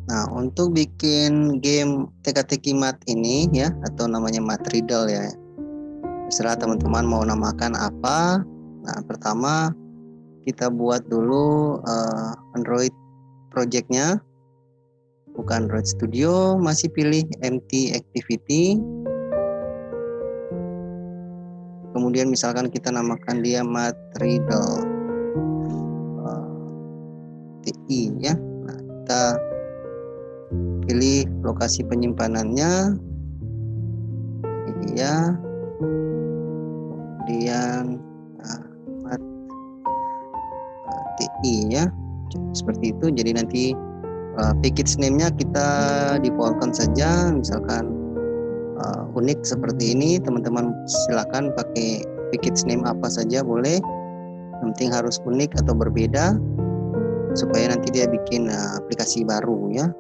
Nah, untuk bikin game teka-teki mat ini ya, atau namanya mat riddle ya, terserah teman-teman mau namakan apa. Nah, pertama kita buat dulu Android projectnya, bukan Android Studio, masih pilih empty activity. Kemudian misalkan kita namakan dia mat riddle TI ya. Nah, kita pilih lokasi penyimpanannya, ini dia. Kemudian mat TI ya, seperti itu. Jadi nanti package name-nya kita defaultkan saja, misalkan unik seperti ini. Teman-teman silakan pakai package name apa saja boleh, yang penting harus unik atau berbeda supaya nanti dia bikin aplikasi baru ya.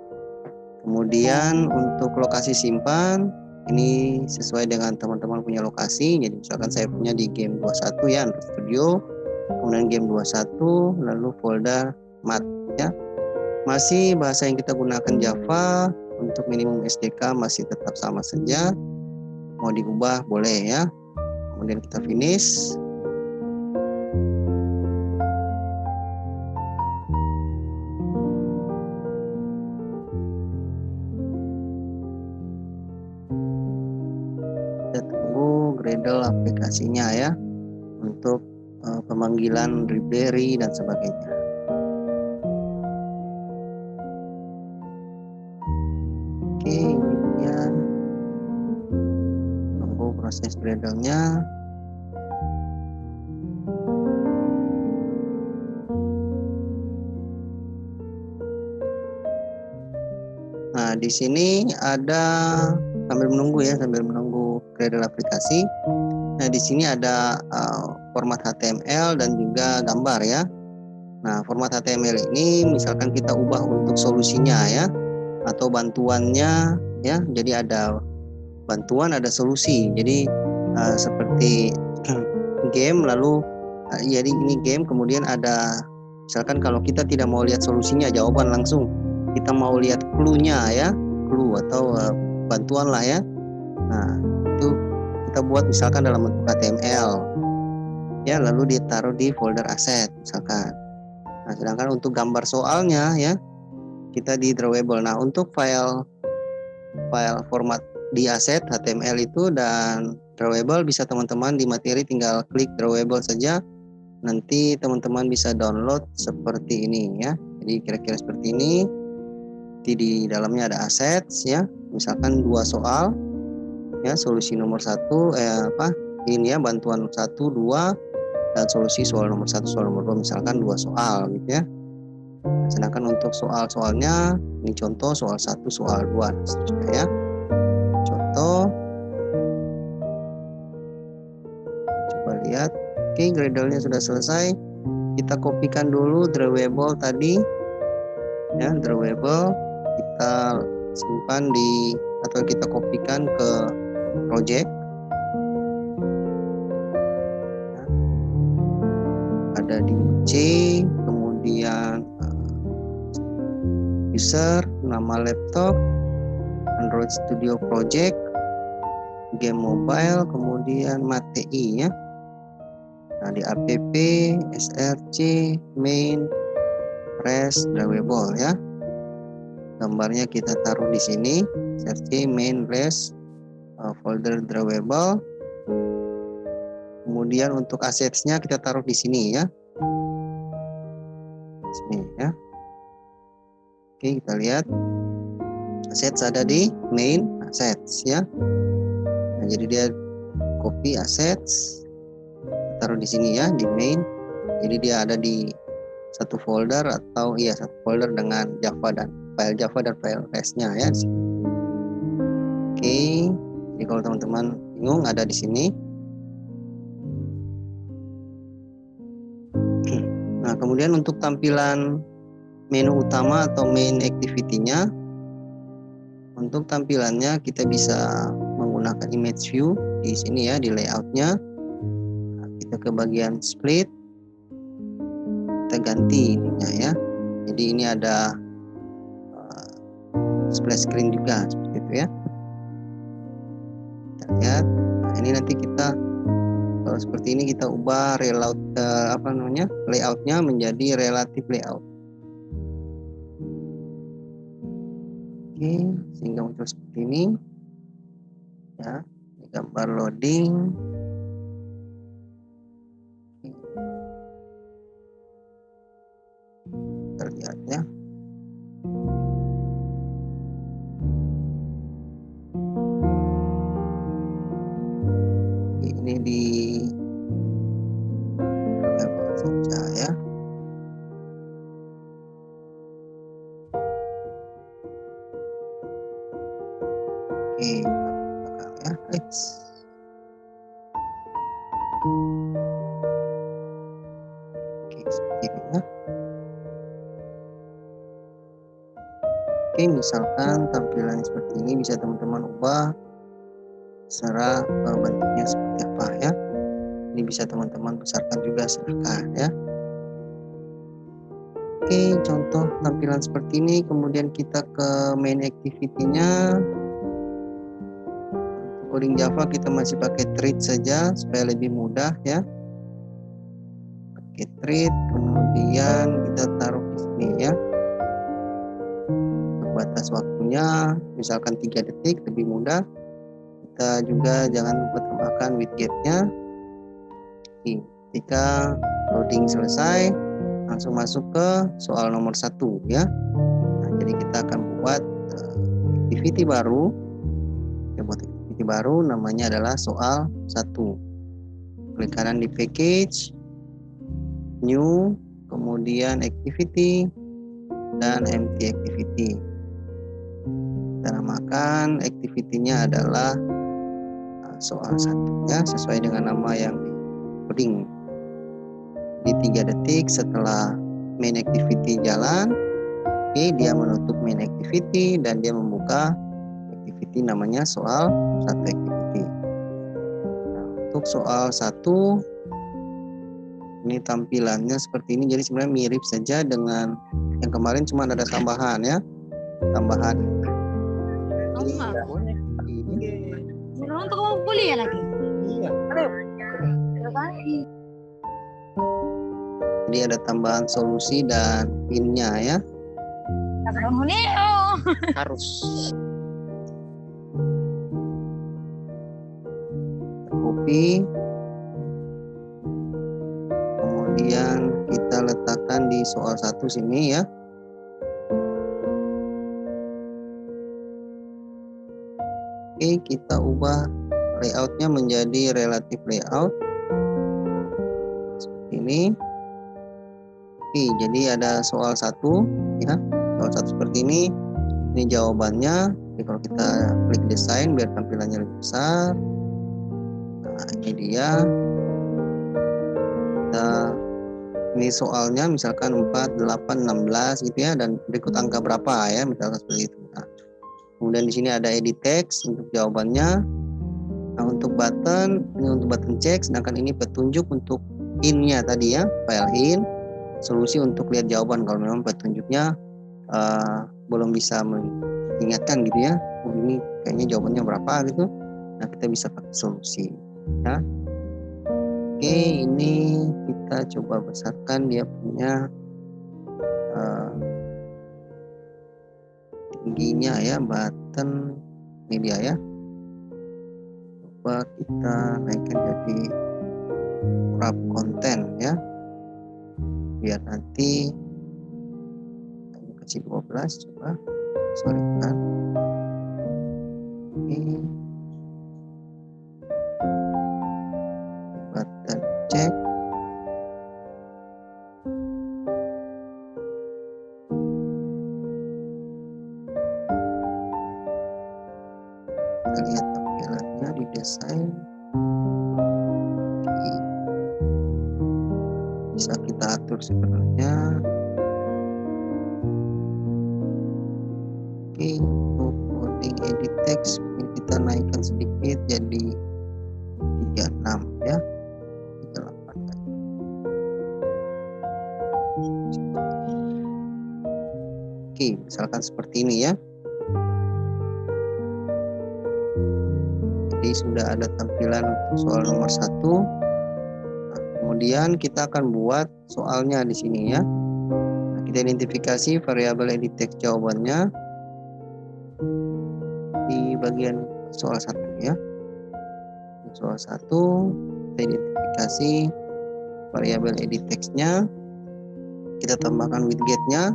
Kemudian untuk lokasi simpan ini sesuai dengan teman-teman punya lokasi. Jadi misalkan saya punya di game 21 ya, Android Studio, kemudian game 21, lalu folder mat ya. Masih bahasa yang kita gunakan Java, untuk minimum SDK masih tetap sama saja. Mau diubah boleh ya. Kemudian kita finish. Kita tunggu Gradle aplikasinya ya, untuk pemanggilan library dan sebagainya. Oke, ini dia. Tunggu proses Gradle-nya. Nah, di sini ada sambil menunggu Gradle aplikasi. Nah, di sini ada format HTML dan juga gambar ya. Nah, format HTML ini misalkan kita ubah untuk solusinya ya, atau bantuannya ya. Jadi ada bantuan, ada solusi. Jadi seperti game, lalu jadi ini game, kemudian ada misalkan kalau kita tidak mau lihat solusinya, jawaban langsung, kita mau lihat clue-nya ya, clue atau bantuan lah ya. Nah, itu kita buat misalkan dalam bentuk HTML ya, lalu ditaruh di folder aset misalkan. Nah, sedangkan untuk gambar soalnya ya, kita di drawable. Nah, untuk file format di aset HTML itu dan drawable bisa teman-teman di materi tinggal klik drawable saja. Nanti teman-teman bisa download seperti ini ya. Jadi kira-kira seperti ini. Di dalamnya ada assets ya. Misalkan 2 soal ya, solusi nomor 1 ini ya, bantuan 1, 2, dan solusi soal nomor 1, soal nomor 2, misalkan 2 soal gitu ya. Sedangkan untuk soal-soalnya ini contoh soal 1, soal 2 dan seterusnya ya. Contoh, coba lihat. Oke, Gradle-nya sudah selesai. Kita kopikan dulu drawable tadi ya, drawable kita simpan di, atau kita kopikan ke project ya. Ada di C, kemudian user, nama laptop, Android Studio Project, game mobile, kemudian MATI ya. Nah, di app, src, main, res, drawable ya. Gambarnya kita taruh di sini, src, main, res, folder drawable. Kemudian untuk assets-nya kita taruh di sini ya. Sini ya. Oke, kita lihat assets ada di main assets ya. Nah, jadi dia copy assets, taruh di sini ya, di main. Jadi dia ada di satu folder, atau iya satu folder dengan Java dan file res-nya ya. Oke, jadi kalau teman-teman bingung ada di sini. Nah, kemudian untuk tampilan menu utama atau main activity-nya, untuk tampilannya kita bisa menggunakan image view di sini ya, di layout-nya. Nah, kita ke bagian split, kita ganti ininya ya. Jadi ini ada splash screen juga seperti itu ya. Kita lihat. Nah, ini nanti kita kalau seperti ini kita ubah layoutnya menjadi relative layout. Oke, sehingga muncul seperti ini ya. Ini gambar loading. Terlihat ya. Ini di saja ya. Oke, belakang ya. Oke, seperti ini ya. Oke, misalkan tampilan seperti ini bisa teman-teman ubah secara bentuknya seperti apa ya. Ini bisa teman-teman besarkan juga silahkan ya. Oke, contoh tampilan seperti ini. Kemudian kita ke main activity-nya. Coding Java kita masih pakai treat saja supaya lebih mudah ya. Pakai treat, kemudian kita taruh di sini ya. Batas waktunya misalkan 3 detik, lebih mudah. Kita juga jangan lupa tambahkan widget-nya. Ketika loading selesai, langsung masuk ke soal nomor 1 ya. Nah, jadi kita akan buat activity baru. Kita buat activity baru, namanya adalah soal 1. Klik kanan di package, new, kemudian activity, dan empty activity. Kita namakan activity-nya adalah soal 1 ya, sesuai dengan nama yang di coding. Di 3 detik setelah main activity jalan, oke, dia menutup main activity dan dia membuka activity namanya soal 1 activity. Nah, untuk soal 1 ini tampilannya seperti ini, jadi sebenarnya mirip saja dengan yang kemarin, cuma ada tambahan ya. Tambahan untuk kamu kuliah lagi. Iya. Jadi ada tambahan solusi dan pinnya ya. Harus. Copy. Kemudian kita letakkan di soal 1 sini ya. Oke, kita ubah layoutnya menjadi relative layout seperti ini. Oke, jadi ada soal 1 ya, soal 1 seperti ini. Ini jawabannya. Jadi kalau kita klik desain biar tampilannya lebih besar. Nah, ini dia. Ini soalnya misalkan 4, 8, 16 gitu ya, dan berikut angka berapa ya, misalkan seperti itu. Nah, kemudian di sini ada edit text untuk jawabannya. Nah, untuk button, ini untuk button check, sedangkan ini petunjuk untuk in-nya tadi ya, file in, solusi untuk lihat jawaban kalau memang petunjuknya belum bisa mengingatkan gitu ya. Oh, ini kayaknya jawabannya berapa gitu. Nah, kita bisa pakai solusi ya. Oke, ini kita coba besarkan dia punya tingginya ya, button ini dia ya. Coba kita naikkan jadi wrap konten ya, biar nanti kasih 12. Coba sorry kan. Oke, button check. Kita lihat tampilannya di desain. Oke. Bisa kita atur sebenarnya. Oke, untuk coding edit text mungkin kita naikkan sedikit jadi 36 ya, 38 ya. Oke, misalkan seperti ini ya. Jadi sudah ada tampilan untuk soal nomor 1. Nah, kemudian kita akan buat soalnya di sini ya. Nah, kita identifikasi variabel edit text jawabannya di bagian soal 1 ya. Soal 1 kita identifikasi variabel edit text-nya, kita tambahkan widget-nya.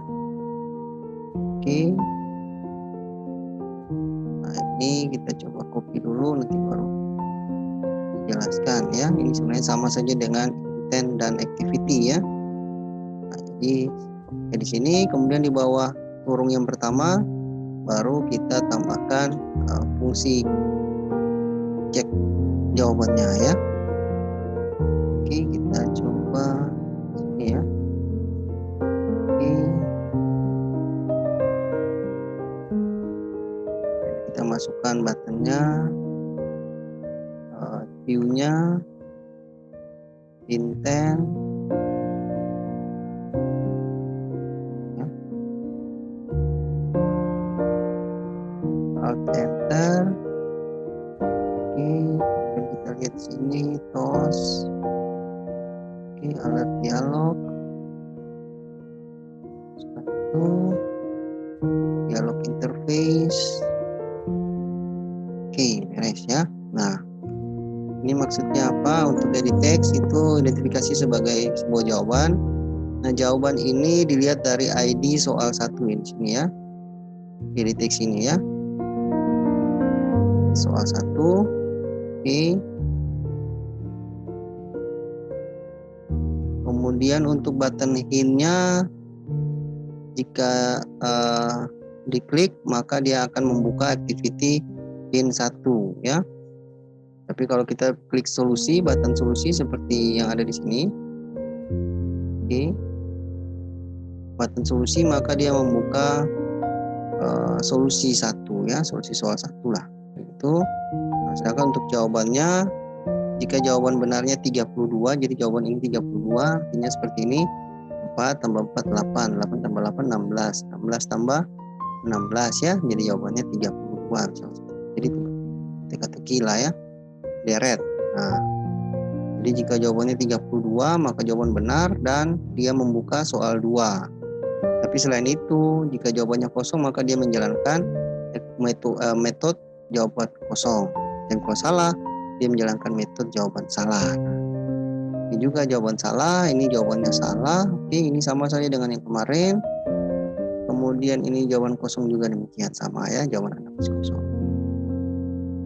Oke. Nah, ini kita coba copy dulu, nanti baru dijelaskan ya. Ini sebenarnya sama saja dengan intent dan activity ya. Nah, jadi di sini kemudian di bawah kurung yang pertama baru kita tambahkan fungsi cek jawabannya ya. Oke, kita coba sini ya. Oke. Kita masukkan buttonnya, view-nya, intent ya. Alt enter. Oke, dan kita lihat sini tos. Oke, alert dialog. Satu dialog interface. Oke, beres ya. Nah, ini maksudnya apa? Untuk edit text itu identifikasi sebagai sebuah jawaban. Nah, jawaban ini dilihat dari ID soal 1 ini sini ya. Edit text ini ya. Soal 1. Oke. Kemudian untuk button hint-nya, jika diklik maka dia akan membuka activity hint 1 ya. Tapi kalau kita klik solusi, button solusi seperti yang ada di sini. Oke. Button solusi maka dia membuka solusi 1 ya, solusi soal 1 lah. Begitu. Nah, sedangkan untuk jawabannya, jika jawaban benarnya 32, jadi jawaban ini 32, artinya seperti ini. 4 tambah 4 8, 8 tambah 8 16, 16 tambah 16 ya, jadi jawabannya 32. Jadi teka-teki lah ya, deret. Nah, jadi jika jawabannya 32 maka jawaban benar dan dia membuka soal 2. Tapi selain itu, jika jawabannya kosong maka dia menjalankan metode jawaban kosong. Dan kalau salah, dia menjalankan metode jawaban salah. Ini juga jawaban salah, ini jawabannya salah. Oke, ini sama saja dengan yang kemarin. Kemudian ini jawaban kosong juga demikian, sama ya, jawaban Anda masih kosong.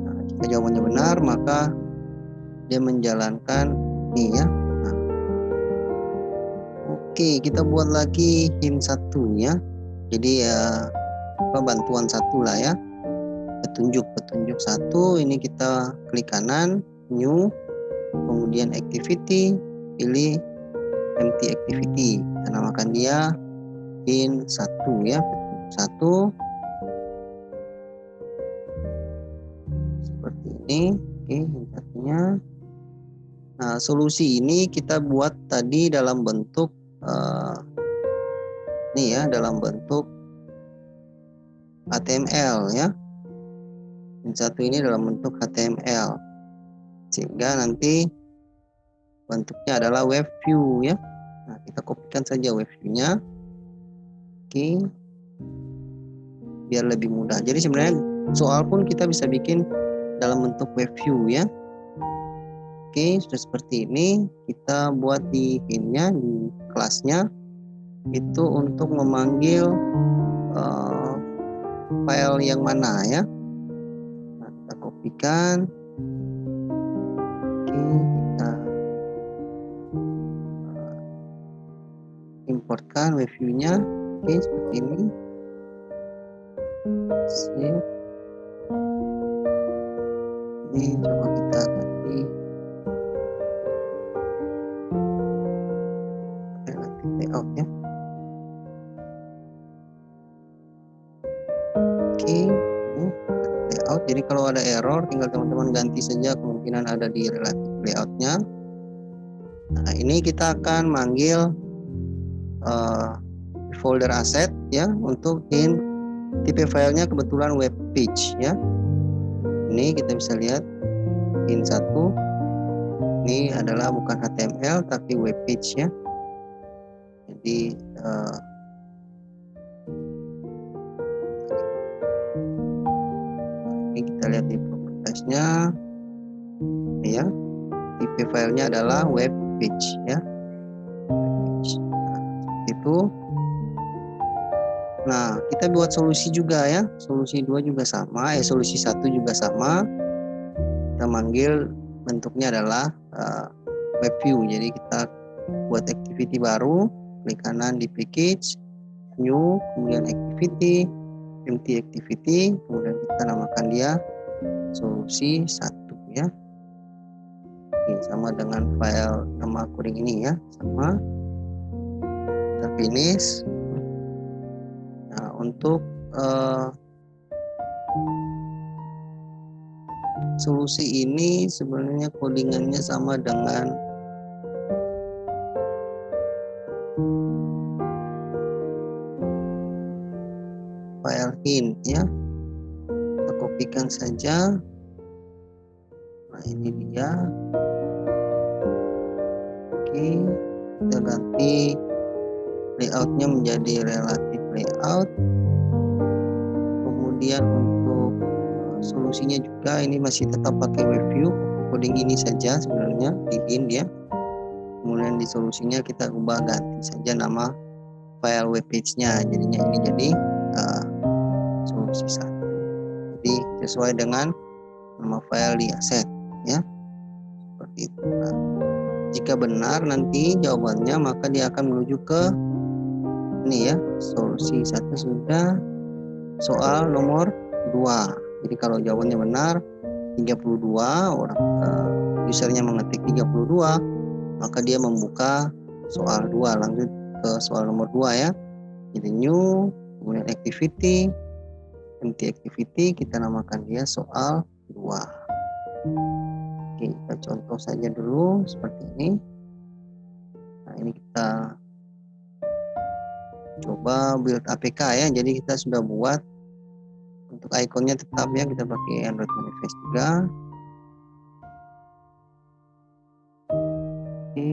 Nah, jika jawabannya benar maka dia menjalankan ini ya. Nah, oke, kita buat lagi hint 1 ya. Jadi ya bantuan 1 lah ya. Petunjuk 1, ini kita klik kanan, new, kemudian activity, pilih empty activity, kita namakan dia hint 1 ya, petunjuk 1 seperti ini. Oke, hint 1-nya. Nah, solusi ini kita buat tadi dalam bentuk ini ya, dalam bentuk HTML ya. Hint 1 ini dalam bentuk HTML, sehingga nanti bentuknya adalah web view ya. Nah, kita kopikan saja web view-nya. Oke, biar lebih mudah. Jadi sebenarnya soal pun kita bisa bikin dalam bentuk web view ya. Oke, sudah seperti ini. Kita buat di hint-nya, di kelasnya itu untuk memanggil file yang mana ya. Nah, kita kopikan. Oke, kita importkan web view-nya. Oke, seperti ini. Save. Ini coba kita ganti layout ya. Oke, ini layout. Jadi kalau ada error tinggal teman-teman ganti saja, kemungkinan ada di relative layoutnya. Nah, ini kita akan manggil folder aset ya, untuk tipe filenya kebetulan web page ya. Ini kita bisa lihat hint 1. Ini adalah bukan HTML tapi web page ya. Jadi ini kita lihat di propertiesnya ya. Tipe filenya adalah web page ya. Nah, seperti itu. Nah, kita buat solusi juga ya. Solusi 2 juga sama, solusi 1 juga sama. Kita manggil bentuknya adalah web view. Jadi kita buat activity baru, klik kanan di package, new, kemudian activity, empty activity, kemudian kita namakan dia solusi 1 ya. Oke, sama dengan file nama coding ini ya, sama. Kita finish. Nah, untuk solusi ini sebenarnya codingannya sama dengan file hint ya. Kita kopikan saja. Nah, ini dia. Oke, kita ganti layoutnya menjadi relative layout. Kemudian untuk solusinya juga ini masih tetap pakai web view, coding ini saja sebenarnya di hint ya. Kemudian di solusinya kita ubah ganti saja nama file web page-nya, jadinya ini jadi solusi 1. Jadi sesuai dengan nama file di asset ya, seperti itu. Nah, jika benar nanti jawabannya maka dia akan menuju ke ini ya, solusi 1 sudah, soal nomor 2. Jadi kalau jawabannya benar 32, orang usernya mengetik 32, maka dia membuka soal 2, lanjut ke soal nomor 2 ya. Jadi new, kemudian activity, empty activity, kita namakan dia soal 2. Oke, kita contoh saja dulu seperti ini. Nah, ini kita coba build APK ya. Jadi kita sudah buat untuk ikonnya tetap ya, kita pakai Android Manifest juga. Oke.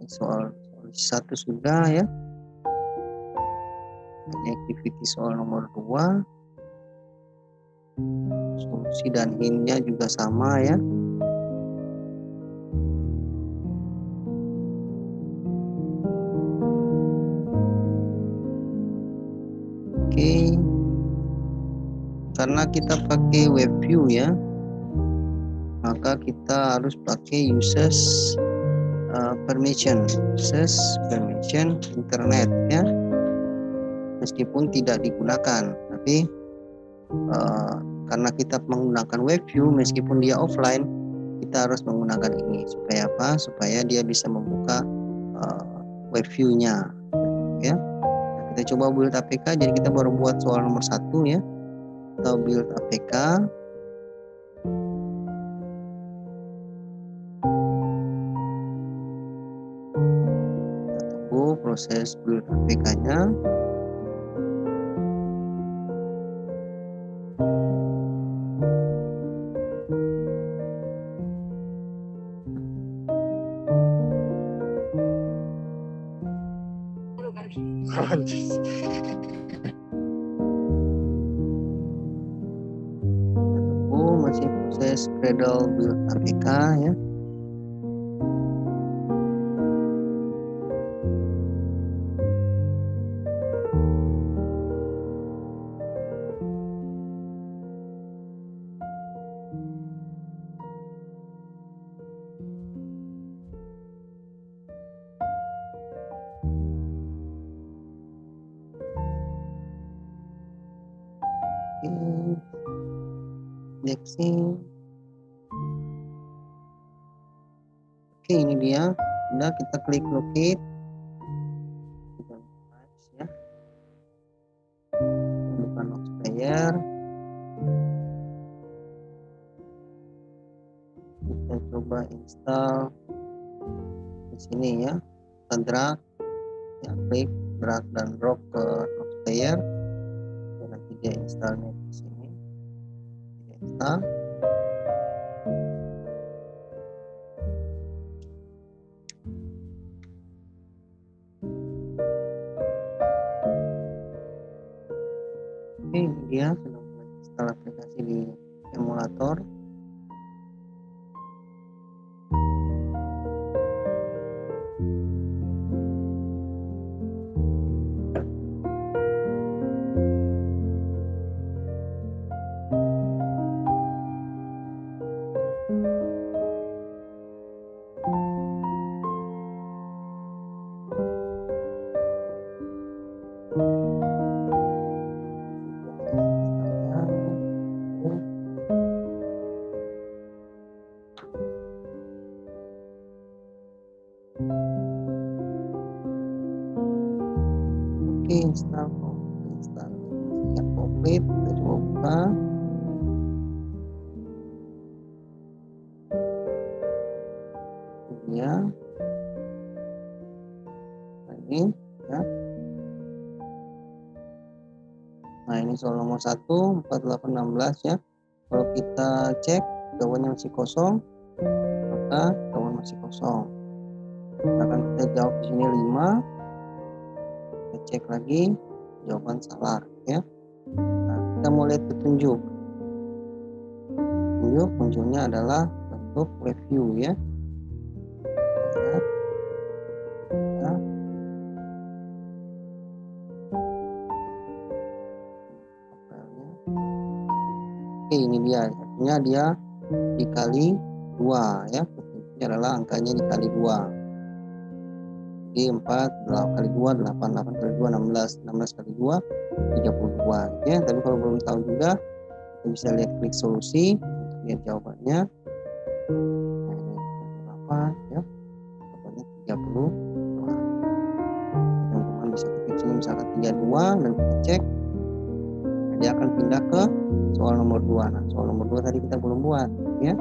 Soal 1 sudah ya. Ini activity soal nomor 2. Solusi dan hintnya juga sama ya. Oke. Karena kita pakai web view ya, maka kita harus pakai users permission internet ya. Meskipun tidak digunakan, tapi karena kita menggunakan web view meskipun dia offline, kita harus menggunakan ini supaya apa? Supaya dia bisa membuka web view-nya ya. Nah, kita coba build APK. Jadi kita baru buat soal nomor 1 ya. Kita build APK. Kita tunggu proses build APK-nya. Masih proses Gradle build APK ya. Indexing. Oke, ini dia. Udah, kita klik locate. Ya. Bukan Nox player. Kita coba install di sini ya. Kita drag, ya, klik, drag dan drop ke Nox player. Dan nanti dia installnya di sini. Dia data. Oke, ini dia sudah mulai install aplikasi di emulator. Oke, install ya, komplit. Kita coba buka. Ini dia. Nah, ini ya. Nah, ini soal nomor 1 4816 ya. Kalau kita cek jawabannya masih kosong, maka jawaban masih kosong. Akan kita jawab di sini 5. Kita cek lagi jawaban salah ya. Nah, kita mau lihat petunjuk. Petunjuk munculnya adalah bentuk review ya. Ya. Ya. Oke, ini dia. Artinya dia dikali 2 ya. Petunjuknya adalah angkanya dikali 2. Jadi 4 kali 2 8, 8 kali 2 16, 16 kali 2 32 ya. Tapi kalau belum tahu juga kita bisa lihat klik solusi untuk lihat jawabannya. Nah, ini berapa ya? Jawabannya 32. Teman-teman bisa ketik sini misalkan 32 dan kita cek. Nah, dia akan pindah ke soal nomor 2. Nah, soal nomor 2 tadi kita belum buat ya.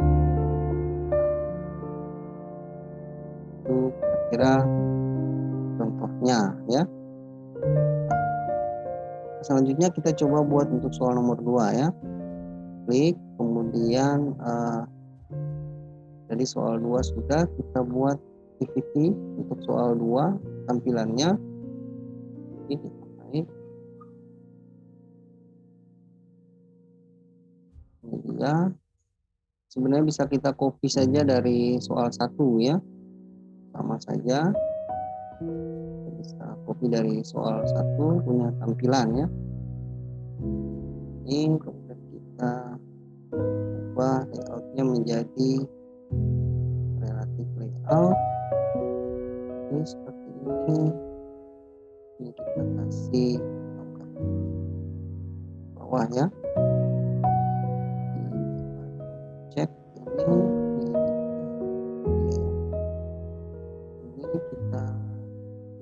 Itu kira-kira contohnya ya. Selanjutnya kita coba buat untuk soal nomor 2 ya. Klik kemudian jadi soal 2 sudah kita buat activity untuk soal 2 tampilannya. Ini naik. Ini dia. Sebenarnya bisa kita copy saja dari soal 1 ya. Sama saja. Bisa copy dari soal 1 punya tampilan ya. Ini kemudian kita ubah layoutnya menjadi relative layout. Ini seperti ini. Ini kita kasih bawah ya. Cek ini kita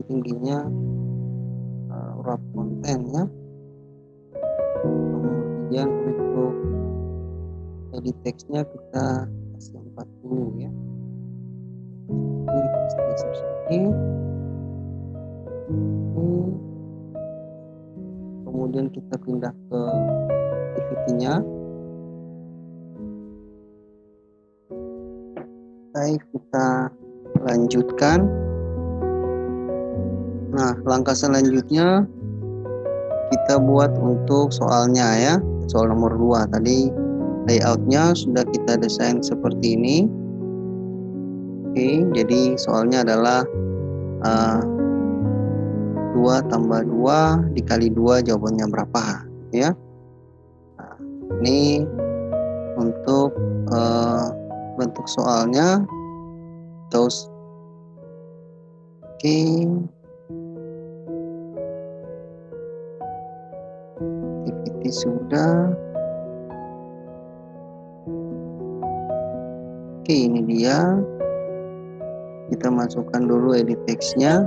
tingginya wrap konten ya. Kemudian untuk edit teksnya kita kasih 40 ya. Ini kita bisa geser sini. Kemudian kita pindah ke activity-nya. Baik, kita lanjutkan. Nah, langkah selanjutnya kita buat untuk soalnya ya. Soal nomor 2 tadi layoutnya sudah kita desain seperti ini. Oke, jadi soalnya adalah 2 tambah 2 dikali 2 jawabannya berapa ya. Nah, ini untuk bentuk soalnya. Terus oke, activity sudah. Oke, ini dia. Kita masukkan dulu edit teksnya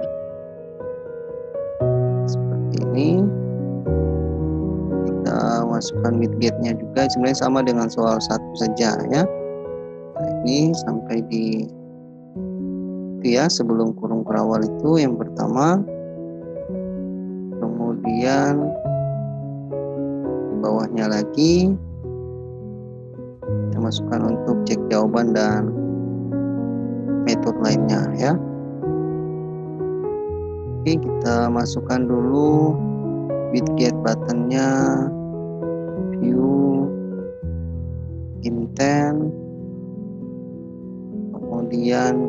seperti ini. Kita masukkan widgetnya juga, sebenarnya sama dengan soal 1 saja ya. Nah, ini sampai di itu ya, sebelum kurung kerawal itu yang pertama. Kemudian di bawahnya lagi masukkan untuk cek jawaban dan metode lainnya ya. Oke, kita masukkan dulu widget buttonnya, view, intent, kemudian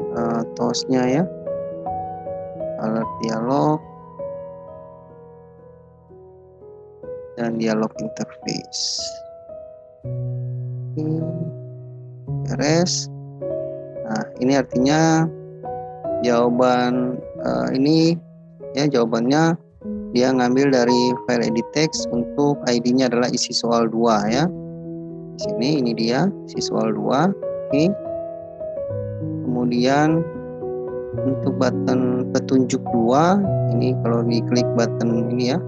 toolsnya ya, alert dialog, dan dialog interface. Beres. Nah, ini artinya jawaban ini ya, jawabannya dia ngambil dari file edit text untuk ID-nya adalah isi soal 2 ya. Di sini ini dia isi soal 2. Oke. Kemudian untuk button petunjuk 2 ini, kalau diklik button ini ya,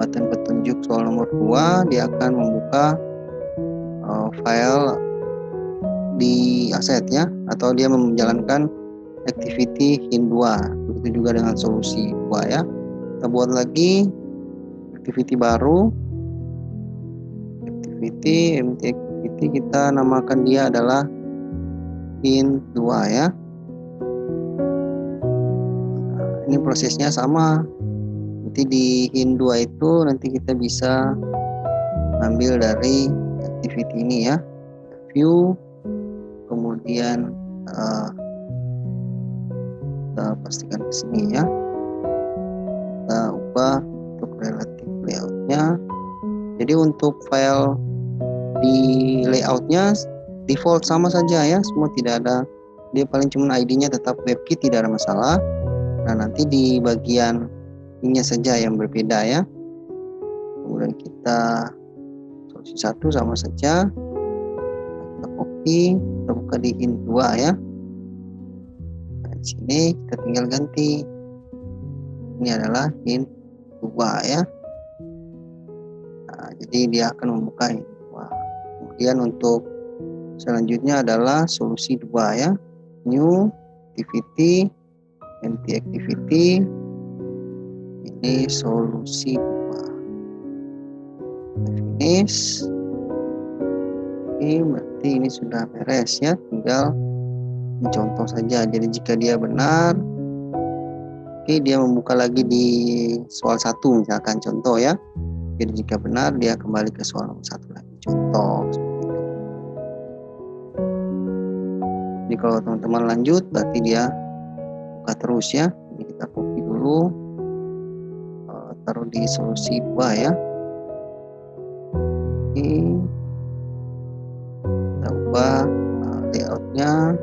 button petunjuk soal nomor 2, dia akan membuka file di aset ya, atau dia menjalankan activity hint 2. Begitu juga dengan solusi 2 ya. Kita buat lagi activity baru, activity empty activity, kita namakan dia adalah hint 2 ya. Nah, ini prosesnya sama. Nanti di hint 2 itu nanti kita bisa ambil dari activity ini ya, view, kemudian kita pastikan ke sini ya, kita ubah untuk relative layoutnya. Jadi untuk file di layoutnya default sama saja ya, semua tidak ada, dia paling cuma ID-nya tetap WebKit, tidak ada masalah. Nah, nanti di bagian ininya saja yang berbeda ya. Kemudian kita solusi 1 sama saja, kita copy, kita buka di hint 2 ya. Nah, di sini kita tinggal ganti, ini adalah hint 2 ya. Nah, jadi dia akan membuka hint 2. Kemudian untuk selanjutnya adalah solusi 2 ya, new activity, empty activity, ini solusi 2. Finish. Oke, berarti ini sudah beres ya, tinggal mencontoh saja. Jadi jika dia benar, oke, dia membuka lagi di soal 1 misalkan, contoh ya. Jadi jika benar, dia kembali ke soal nomor 1 lagi, contoh seperti itu. Jadi kalau teman-teman lanjut, berarti dia buka terus ya. Jadi kita copy dulu, taruh di solusi 2 ya. Oke, kita ubah layoutnya,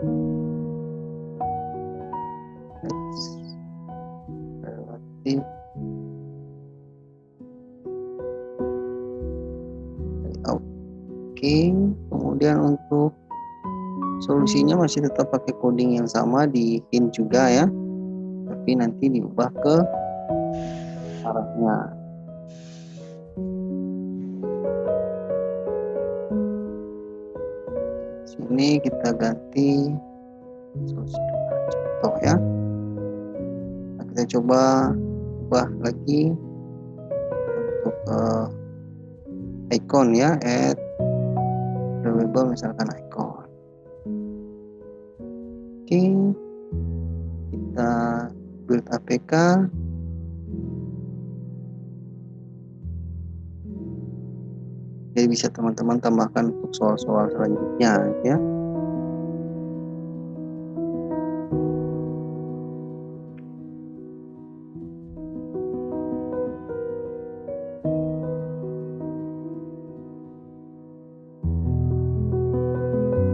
relatif layout. Oke, kemudian untuk solusinya masih tetap pakai coding yang sama di hint juga ya, tapi nanti diubah ke arahnya. Sini kita ganti solusi 2 contoh ya. Nah, kita coba ubah lagi untuk icon ya, add drawable misalkan icon. Oke, kita build APK. Jadi bisa teman-teman tambahkan untuk soal-soal selanjutnya ya.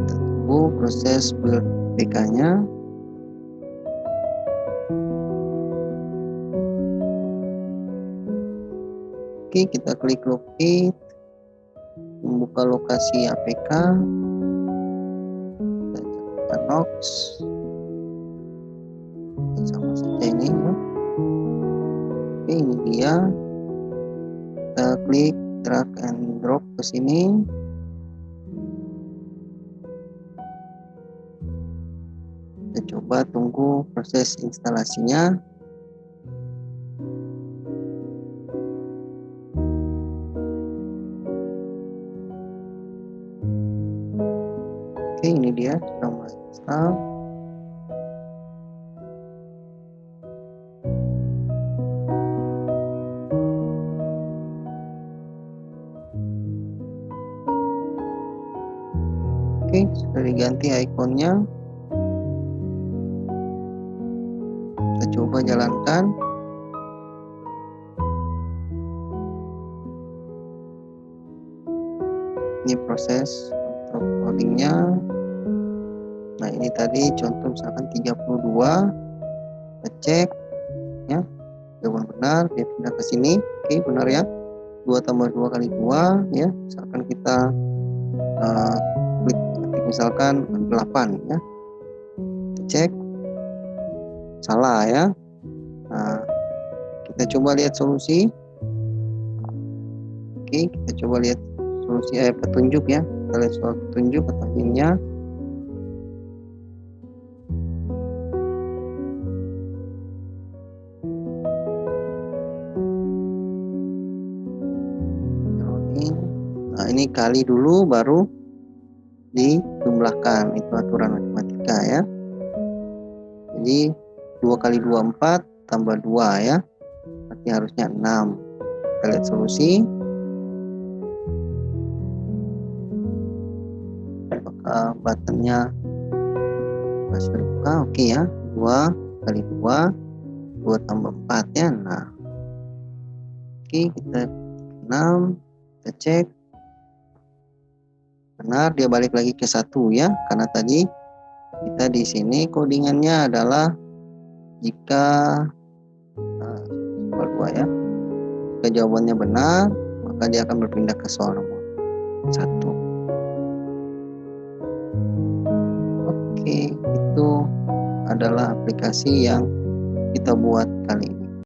Kita tunggu proses build APK-nya. Oke, kita klik locate, membuka lokasi APK, kita carikan Nox, sama saja ini ya. Oke, ini dia, kita klik drag and drop ke sini. Kita coba tunggu proses instalasinya. Oke, ini dia sudah mulai install. Oke, sudah diganti ikonnya. Kita coba jalankan. Ini proses untuk codingnya. Nah, ini tadi contoh misalkan 32. Kita cek ya, jawaban benar, dia pindah ke sini. Oke, benar ya. 2 tambah 2 kali 2 ya. Misalkan kita klik misalkan 8 ya. Kita cek salah ya. Nah, kita coba lihat solusi. Oke, kita coba lihat solusi petunjuk ya. Kita lihat soal petunjuk atau hintnya. Nah, ini kali dulu baru dijumlahkan, itu aturan matematika ya. Jadi 2 kali 2 4 tambah 2 ya, berarti harusnya 6. Kita lihat solusi. Apakah buttonnya masih terbuka? Oke ya, 2 kali 2 2 tambah 4 ya. Nah, oke, kita 6, kita cek benar, dia balik lagi ke 1 ya, karena tadi kita di sini codingannya adalah jika soal 2 ya, jika jawabannya benar maka dia akan berpindah ke soal nomor 1. Oke, itu adalah aplikasi yang kita buat kali ini.